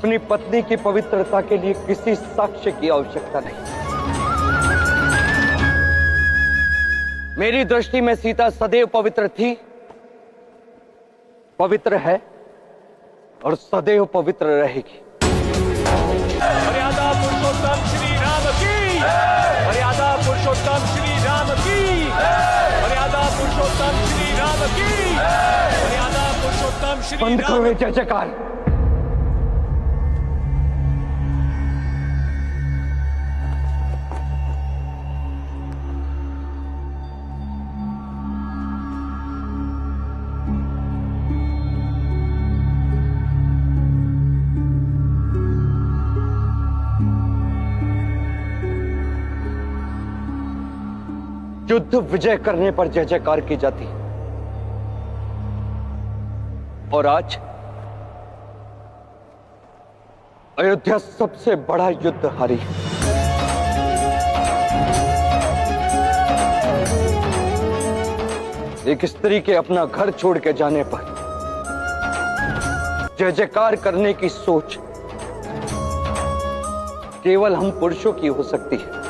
अपनी पत्नी की पवित्रता के लिए किसी साक्ष्य की आवश्यकता नहीं। मेरी दृष्टि में सीता सदैव पवित्र थी, पवित्र है और सदैव पवित्र रहेगी। मर्यादा पुरुषोत्तम श्री राम की, मर्यादा पुरुषोत्तम श्री राम की, मर्यादा पुरुषोत्तम श्री राम की, मर्यादा पुरुषोत्तम श्री राम। बंद करो ये जय जयकार। युद्ध विजय करने पर जय जयकार की जाती और आज अयोध्या सबसे बड़ा युद्ध हारी। एक स्त्री के अपना घर छोड़ के जाने पर जय जयकार करने की सोच केवल हम पुरुषों की हो सकती है।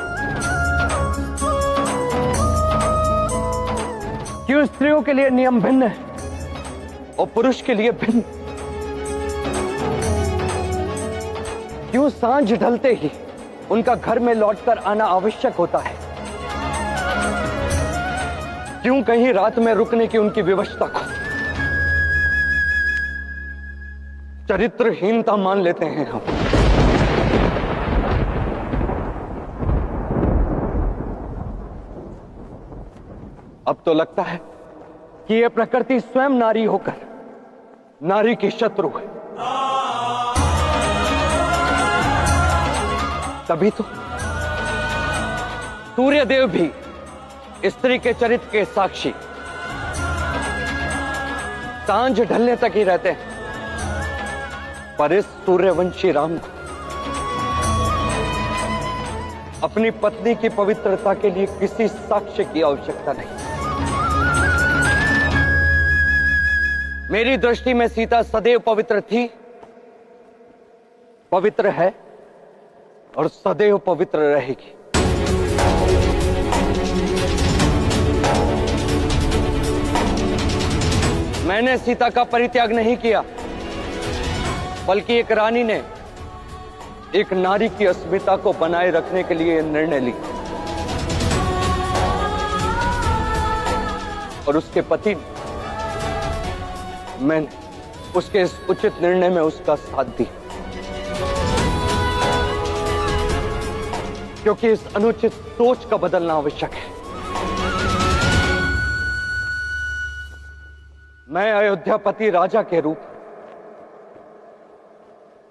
क्यों स्त्रियों के लिए नियम भिन्न है और पुरुष के लिए भिन्न? क्यों सांझ ढलते ही उनका घर में लौटकर आना आवश्यक होता है? क्यों कहीं रात में रुकने की उनकी विवशता को चरित्रहीनता मान लेते हैं हम? अब तो लगता है कि यह प्रकृति स्वयं नारी होकर नारी की शत्रु है। तभी तो सूर्यदेव भी स्त्री के चरित्र के साक्षी सांझ ढलने तक ही रहते हैं, पर इस सूर्यवंशी राम को अपनी पत्नी की पवित्रता के लिए किसी साक्ष्य की आवश्यकता नहीं। मेरी दृष्टि में सीता सदैव पवित्र थी, पवित्र है और सदैव पवित्र रहेगी। मैंने सीता का परित्याग नहीं किया, बल्कि एक रानी ने एक नारी की अस्मिता को बनाए रखने के लिए निर्णय लिया और उसके पति मैंने उसके इस उचित निर्णय में उसका साथ दिया, क्योंकि इस अनुचित सोच का बदलना आवश्यक है। मैं अयोध्यापति राजा के रूप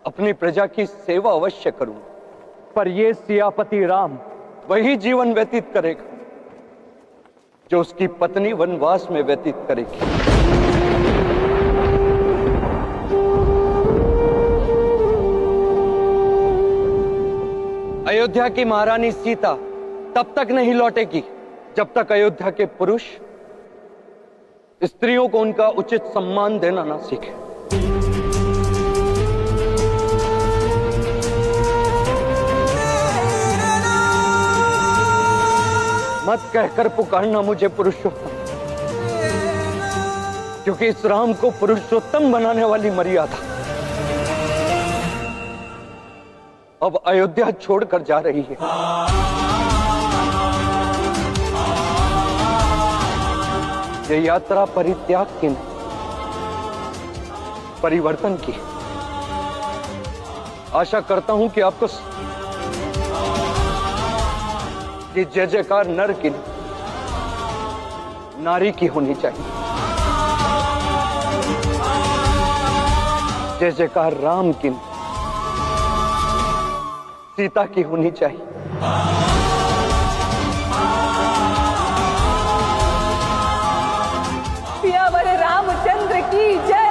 अपनी प्रजा की सेवा अवश्य करूंगा, पर यह सियापति राम वही जीवन व्यतीत करेगा जो उसकी पत्नी वनवास में व्यतीत करेगी। अयोध्या की महारानी सीता तब तक नहीं लौटेगी जब तक अयोध्या के पुरुष स्त्रियों को उनका उचित सम्मान देना ना सीखे। मत कहकर पुकारना मुझे पुरुषोत्तम, क्योंकि इस राम को पुरुषोत्तम बनाने वाली मर्यादा अब अयोध्या छोड़कर जा रही है। यह यात्रा परित्याग की नहीं, परिवर्तन की। आशा करता हूं कि आपको ये जय जयकार नर की नहीं, नारी की होनी चाहिए। जय जयकार राम की नहीं, सीता की होनी चाहिए। सियावर रामचंद्र की जय।